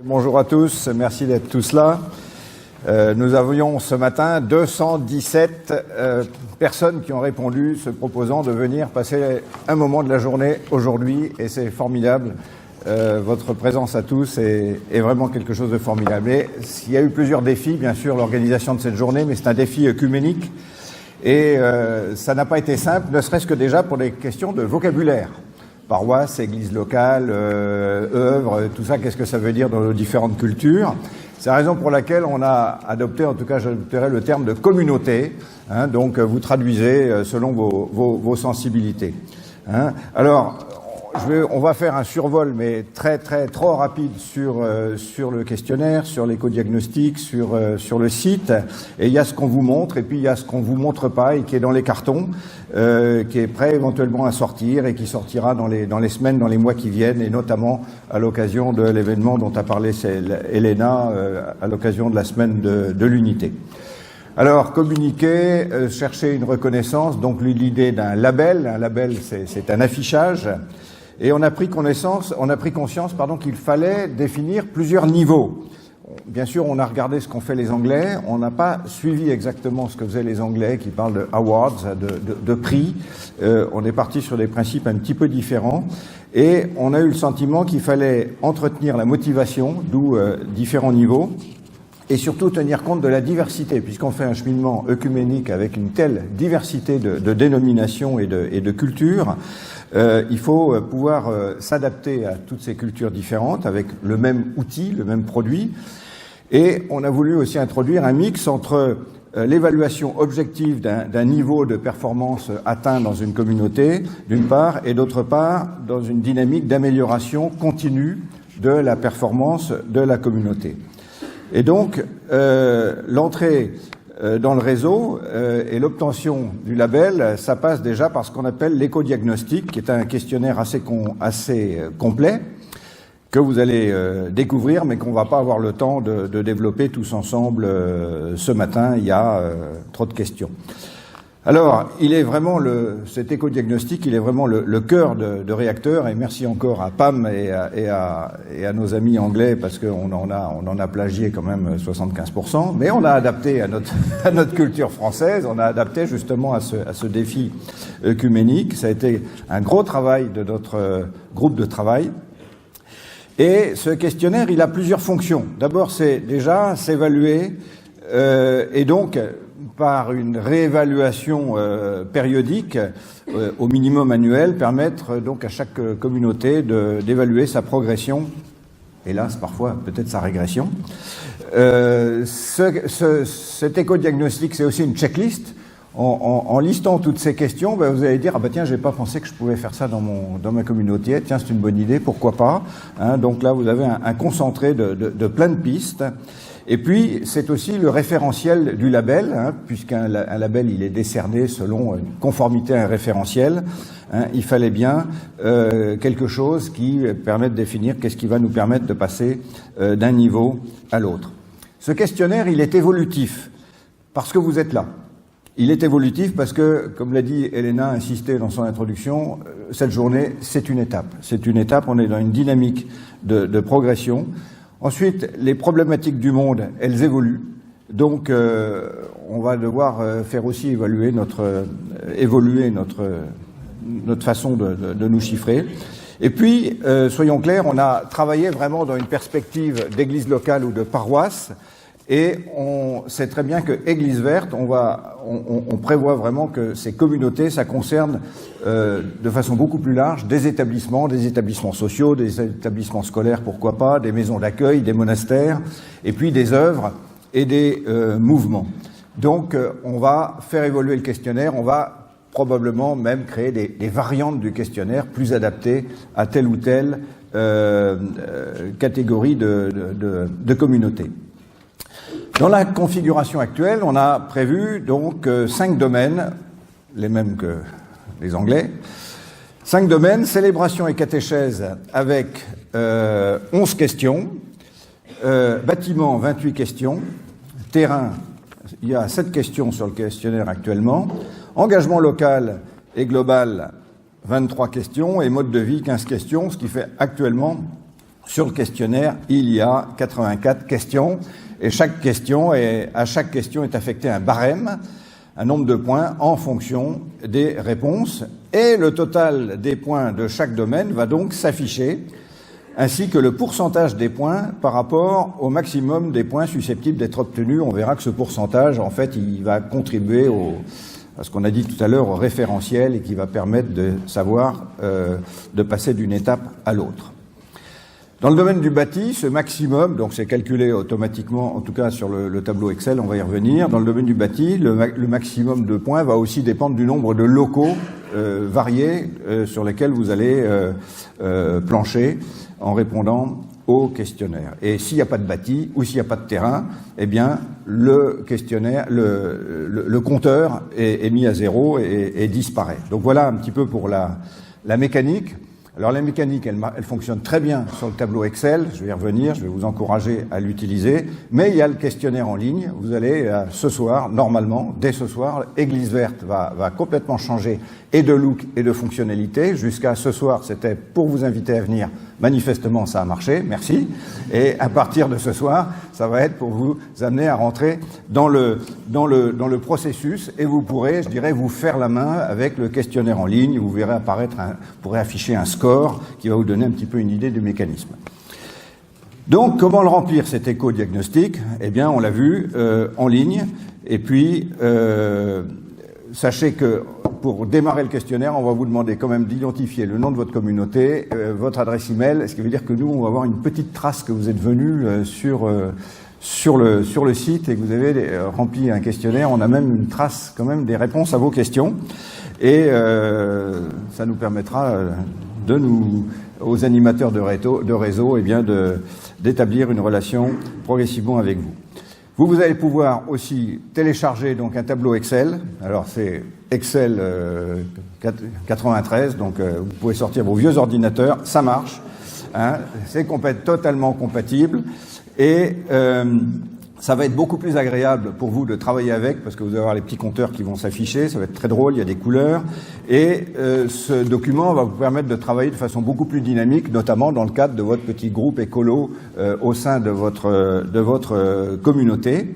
Bonjour à tous, merci d'être tous là. Nous avions ce matin 217 personnes qui ont répondu se proposant de venir passer un moment de la journée aujourd'hui et c'est formidable. Votre présence à tous est vraiment quelque chose de formidable. Et il y a eu plusieurs défis, bien sûr, l'organisation de cette journée, mais c'est un défi œcuménique et ça n'a pas été simple, ne serait-ce que déjà pour des questions de vocabulaire. Paroisse, église locale, œuvre, tout ça, qu'est-ce que ça veut dire dans nos différentes cultures? C'est la raison pour laquelle on a adopté, en tout cas j'adopterai le terme de communauté, hein, donc vous traduisez selon vos sensibilités. Hein. Alors, on va faire un survol, mais trop rapide sur le questionnaire, sur l'éco-diagnostic, sur le site. Et il y a ce qu'on vous montre, et puis il y a ce qu'on vous montre pas, et qui est dans les cartons, qui est prêt éventuellement à sortir, et qui sortira dans les semaines, dans les mois qui viennent, et notamment à l'occasion de l'événement dont a parlé Elena, à l'occasion de la semaine de l'unité. Alors, communiquer, chercher une reconnaissance, donc l'idée d'un label. Un label, c'est un affichage. Et on a pris conscience, qu'il fallait définir plusieurs niveaux. Bien sûr, on a regardé ce qu'ont fait les Anglais. On n'a pas suivi exactement ce que faisaient les Anglais, qui parlent de awards, de prix. On est parti sur des principes un petit peu différents. Et on a eu le sentiment qu'il fallait entretenir la motivation, d'où différents niveaux. Et surtout tenir compte de la diversité, puisqu'on fait un cheminement œcuménique avec une telle diversité de dénominations et de cultures. Il faut pouvoir s'adapter à toutes ces cultures différentes avec le même outil, le même produit. Et on a voulu aussi introduire un mix entre l'évaluation objective d'un niveau de performance atteint dans une communauté, d'une part, et d'autre part, dans une dynamique d'amélioration continue de la performance de la communauté. Et donc, l'entrée dans le réseau et l'obtention du label, ça passe déjà par ce qu'on appelle l'éco-diagnostic, qui est un questionnaire assez complet, que vous allez découvrir, mais qu'on va pas avoir le temps de développer tous ensemble ce matin. Il y a trop de questions. Alors, il est vraiment cet éco-diagnostic, il est vraiment le cœur de Réacteur, et merci encore à Pam et à nos amis anglais, parce qu'on en a plagié quand même 75%, mais on l'a adapté à notre culture française, on a adapté justement à ce défi œcuménique. Ça a été un gros travail de notre groupe de travail. Et ce questionnaire, il a plusieurs fonctions. D'abord, c'est déjà s'évaluer, et donc, par une réévaluation périodique, au minimum annuel, permettre donc à chaque communauté d'évaluer sa progression, hélas parfois peut-être sa régression. Cet éco-diagnostic, c'est aussi une checklist. En listant toutes ces questions, vous allez dire, ah bah tiens, j'ai pas pensé que je pouvais faire ça dans ma communauté, tiens, c'est une bonne idée, pourquoi pas, hein. Donc là, vous avez un concentré de plein de pistes. Et puis, c'est aussi le référentiel du label, hein, puisqu'un label, il est décerné selon une conformité à un référentiel. Hein, il fallait bien quelque chose qui permette de définir qu'est-ce qui va nous permettre de passer d'un niveau à l'autre. Ce questionnaire, il est évolutif, parce que vous êtes là. Il est évolutif parce que, comme l'a dit Elena, insisté dans son introduction, cette journée, c'est une étape. C'est une étape, on est dans une dynamique de progression. Ensuite, les problématiques du monde, elles évoluent. Donc, on va devoir faire aussi évoluer notre façon de nous chiffrer. Et puis, soyons clairs, on a travaillé vraiment dans une perspective d'église locale ou de paroisse. Et on sait très bien que Église Verte, on prévoit vraiment que ces communautés, ça concerne de façon beaucoup plus large des établissements sociaux, des établissements scolaires, pourquoi pas, des maisons d'accueil, des monastères, et puis des œuvres et des mouvements. Donc, on va faire évoluer le questionnaire, on va probablement même créer des variantes du questionnaire plus adaptées à telle ou telle catégorie de communautés. Dans la configuration actuelle, on a prévu donc 5 domaines, les mêmes que les Anglais. 5 domaines, célébration et catéchèse avec 11 questions, bâtiment 28 questions, terrain, il y a 7 questions sur le questionnaire actuellement, engagement local et global 23 questions et mode de vie 15 questions, ce qui fait actuellement Sur le questionnaire, il y a 84 questions et à chaque question est affecté un barème, un nombre de points en fonction des réponses et le total des points de chaque domaine va donc s'afficher ainsi que le pourcentage des points par rapport au maximum des points susceptibles d'être obtenus. On verra que ce pourcentage, en fait, il va contribuer à ce qu'on a dit tout à l'heure, au référentiel et qui va permettre de savoir, de passer d'une étape à l'autre. Dans le domaine du bâti, ce maximum, donc c'est calculé automatiquement, en tout cas sur le tableau Excel, on va y revenir. Dans le domaine du bâti, le maximum de points va aussi dépendre du nombre de locaux variés sur lesquels vous allez plancher en répondant au questionnaire. Et s'il n'y a pas de bâti ou s'il n'y a pas de terrain, eh bien le questionnaire, le compteur est mis à zéro et disparaît. Donc voilà un petit peu pour la mécanique. Alors la mécanique, elle fonctionne très bien sur le tableau Excel, je vais y revenir, je vais vous encourager à l'utiliser, mais il y a le questionnaire en ligne, vous allez ce soir, normalement, dès ce soir, Église Verte va complètement changer et de look et de fonctionnalité. Jusqu'à ce soir, c'était pour vous inviter à venir, manifestement ça a marché, merci, et à partir de ce soir, ça va être pour vous amener à rentrer dans le processus et vous pourrez, je dirais, vous faire la main avec le questionnaire en ligne, vous verrez apparaître, vous pourrez afficher un score qui va vous donner un petit peu une idée du mécanisme. Donc, comment le remplir cet éco-diagnostic? Eh bien, on l'a vu en ligne. Et puis, sachez que pour démarrer le questionnaire, on va vous demander quand même d'identifier le nom de votre communauté, votre adresse email, ce qui veut dire que nous, on va avoir une petite trace que vous êtes venu sur le site et que vous avez rempli un questionnaire. On a même une trace quand même des réponses à vos questions. Et ça nous permettra aux animateurs de réseau, eh bien, d'établir une relation progressivement avec vous. Vous allez pouvoir aussi télécharger donc un tableau Excel. Alors c'est Excel 93, donc vous pouvez sortir vos vieux ordinateurs, ça marche, hein, c'est totalement compatible et ça va être beaucoup plus agréable pour vous de travailler avec parce que vous allez avoir les petits compteurs qui vont s'afficher, ça va être très drôle, il y a des couleurs et ce document va vous permettre de travailler de façon beaucoup plus dynamique, notamment dans le cadre de votre petit groupe écolo au sein de votre communauté.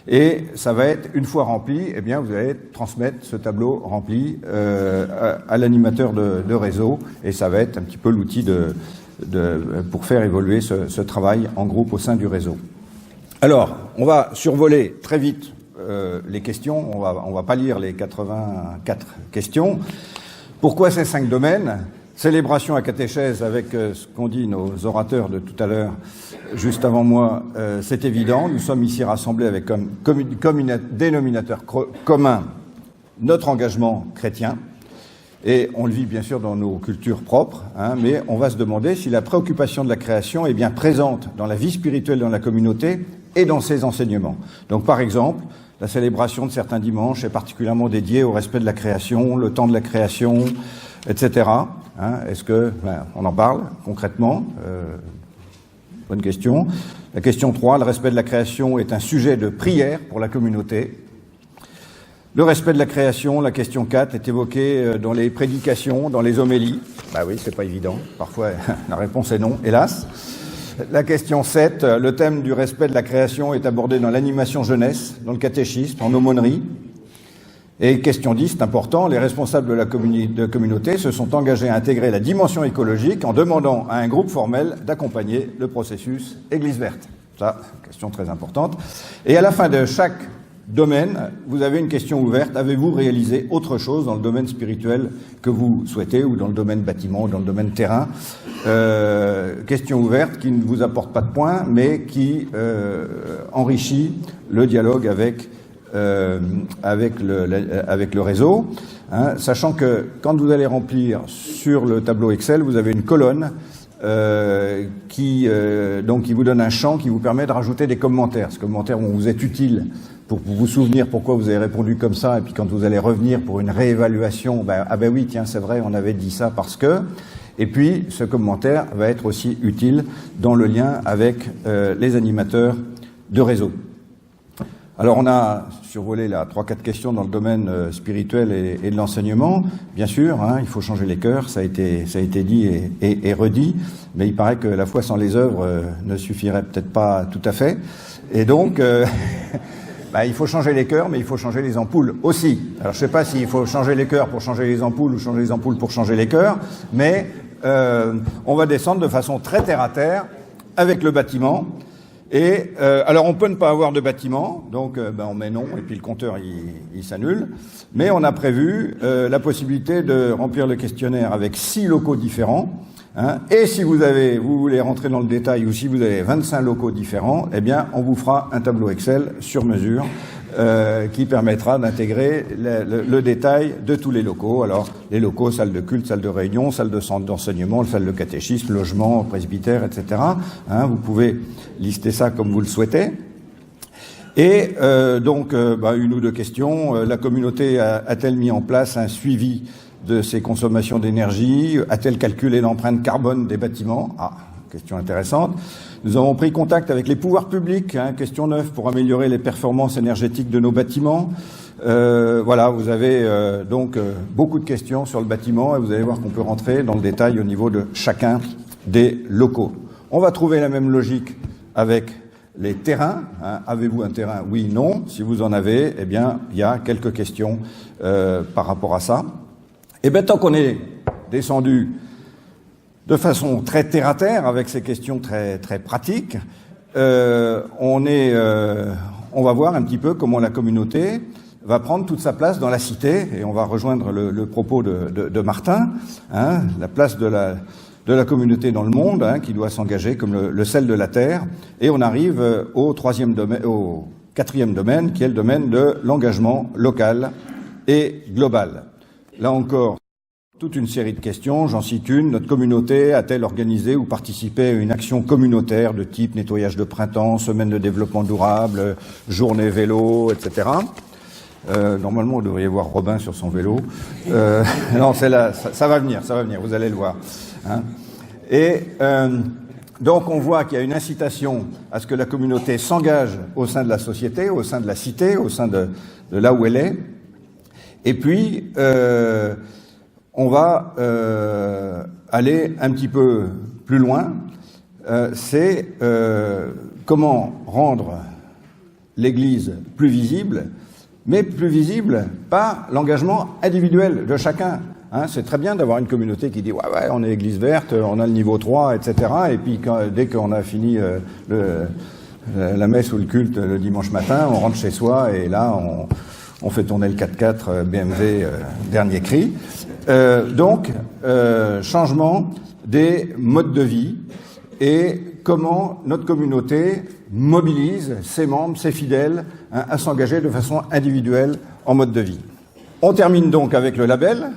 Et ça va être, une fois rempli, eh bien vous allez transmettre ce tableau rempli à l'animateur de réseau et ça va être un petit peu l'outil pour faire évoluer ce travail en groupe au sein du réseau. Alors, on va survoler très vite les questions. On va pas lire les 84 questions. Pourquoi ces 5 domaines? Célébration à catéchèse avec ce qu'ont dit nos orateurs de tout à l'heure, juste avant moi, c'est évident. Nous sommes ici rassemblés avec comme dénominateur commun notre engagement chrétien. Et on le vit bien sûr dans nos cultures propres, hein, mais on va se demander si la préoccupation de la création est bien présente dans la vie spirituelle dans la communauté et dans ses enseignements. Donc par exemple, la célébration de certains dimanches est particulièrement dédiée au respect de la création, le temps de la création, etc. Hein, est-ce que on en parle concrètement? Bonne question. La question 3, le respect de la création est un sujet de prière pour la communauté. Le respect de la création, la question 4, est évoquée dans les prédications, dans les homélies. Bah oui, c'est pas évident. Parfois, la réponse est non, hélas. La question 7, le thème du respect de la création est abordé dans l'animation jeunesse, dans le catéchisme, en aumônerie. Et question 10, c'est important, les responsables de la communauté se sont engagés à intégrer la dimension écologique en demandant à un groupe formel d'accompagner le processus Église Verte. Ça, question très importante. Et à la fin de chaque domaine, vous avez une question ouverte. Avez-vous réalisé autre chose dans le domaine spirituel que vous souhaitez, ou dans le domaine bâtiment, ou dans le domaine terrain? Question ouverte qui ne vous apporte pas de points, mais qui enrichit le dialogue avec le réseau. Hein, sachant que quand vous allez remplir sur le tableau Excel, vous avez une colonne qui vous donne un champ qui vous permet de rajouter des commentaires. Ces commentaires vont vous être utiles pour vous souvenir pourquoi vous avez répondu comme ça, et puis quand vous allez revenir pour une réévaluation, oui, tiens, c'est vrai, on avait dit ça parce que... Et puis, ce commentaire va être aussi utile dans le lien avec les animateurs de réseau. Alors on a survolé là 3-4 questions dans le domaine spirituel et de l'enseignement. Bien sûr, hein, il faut changer les cœurs, ça a été dit et redit, mais il paraît que la foi sans les œuvres ne suffirait peut-être pas tout à fait. Et donc, il faut changer les cœurs, mais il faut changer les ampoules aussi. Alors je ne sais pas s'il faut changer les cœurs pour changer les ampoules ou changer les ampoules pour changer les cœurs, mais on va descendre de façon très terre à terre avec le bâtiment. Et alors on peut ne pas avoir de bâtiment, donc on met non et puis le compteur il s'annule. Mais on a prévu la possibilité de remplir le questionnaire avec 6 locaux différents. Hein, et si vous voulez rentrer dans le détail ou si vous avez 25 locaux différents, eh bien on vous fera un tableau Excel sur mesure qui permettra d'intégrer le détail de tous les locaux. Alors, les locaux, salle de culte, salle de réunion, salle de centre d'enseignement, salle de catéchisme, logement, presbytère, etc. Hein, vous pouvez lister ça comme vous le souhaitez. Et une ou deux questions. La communauté a-t-elle mis en place un suivi de ses consommations d'énergie? A-t-elle calculé l'empreinte carbone des bâtiments? Question intéressante. Nous avons pris contact avec les pouvoirs publics, question 9, pour améliorer les performances énergétiques de nos bâtiments. Voilà, vous avez beaucoup de questions sur le bâtiment et vous allez voir qu'on peut rentrer dans le détail au niveau de chacun des locaux. On va trouver la même logique avec les terrains. Avez-vous un terrain? Oui, non. Si vous en avez, eh bien, il y a quelques questions par rapport à ça. Et bien, tant qu'on est descendu de façon très terre-à-terre, avec ces questions très, très pratiques, on va voir un petit peu comment la communauté va prendre toute sa place dans la cité, et on va rejoindre le propos de Martin, la place de la communauté dans le monde, qui doit s'engager comme le sel de la terre, et on arrive au quatrième domaine, qui est le domaine de l'engagement local et global. Là encore, toute une série de questions, j'en cite une. Notre communauté a-t-elle organisé ou participé à une action communautaire de type nettoyage de printemps, semaine de développement durable, journée vélo, etc. Normalement, vous devriez voir Robin sur son vélo. Non, c'est là, ça va venir, vous allez le voir. Donc on voit qu'il y a une incitation à ce que la communauté s'engage au sein de la société, au sein de la cité, au sein de là où elle est. Et puis, on va aller un petit peu plus loin. C'est comment rendre l'Église plus visible, mais plus visible par l'engagement individuel de chacun. C'est très bien d'avoir une communauté qui dit ouais, on est Église verte, on a le niveau 3, etc. Et puis dès qu'on a fini la messe ou le culte le dimanche matin, on rentre chez soi et là on fait tourner le 4x4 BMW dernier cri. Changement des modes de vie et comment notre communauté mobilise ses membres, ses fidèles, à s'engager de façon individuelle en mode de vie. On termine donc avec le label.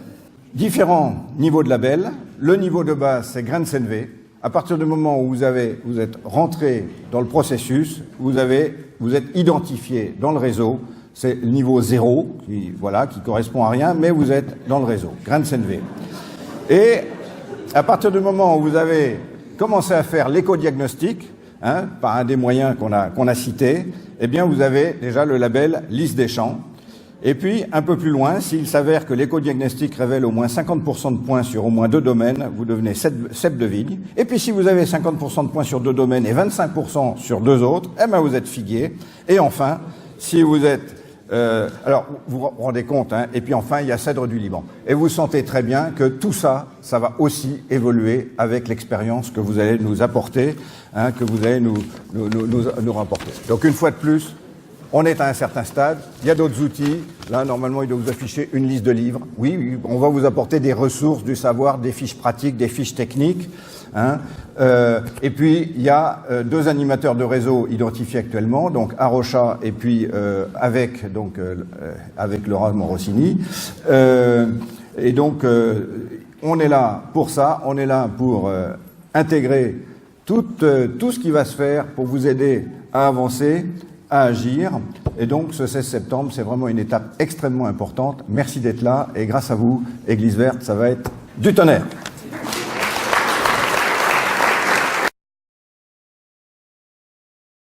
Différents niveaux de label. Le niveau de base, c'est Grain de CNV. À partir du moment où vous êtes rentré dans le processus, vous êtes identifié dans le réseau. C'est le niveau 0, qui correspond à rien, mais vous êtes dans le réseau. Grain de CNV. Et à partir du moment où vous avez commencé à faire l'éco-diagnostic, par un des moyens qu'on a cités, eh bien vous avez déjà le label Lys des champs. Et puis, un peu plus loin, s'il s'avère que l'éco-diagnostic révèle au moins 50% de points sur au moins 2 domaines, vous devenez cep de vigne. Et puis, si vous avez 50% de points sur 2 domaines et 25% sur 2 autres, eh bien vous êtes figuier. Et enfin, si vous êtes alors, vous vous rendez compte, et puis enfin, il y a Cèdre du Liban. Et vous sentez très bien que tout ça, ça va aussi évoluer avec l'expérience que vous allez nous apporter, que vous allez nous rapporter. Donc, une fois de plus, on est à un certain stade. Il y a d'autres outils. Là, normalement, il doit vous afficher une liste de livres. Oui, on va vous apporter des ressources, du savoir, des fiches pratiques, des fiches techniques. Et puis, il y a 2 animateurs de réseau identifiés actuellement, donc Arocha et puis avec Laura Morosini. Et donc, on est là pour ça. On est là pour intégrer tout ce qui va se faire pour vous aider à avancer, à agir. Et donc, ce 16 septembre, c'est vraiment une étape extrêmement importante. Merci d'être là. Et grâce à vous, Église verte, ça va être du tonnerre.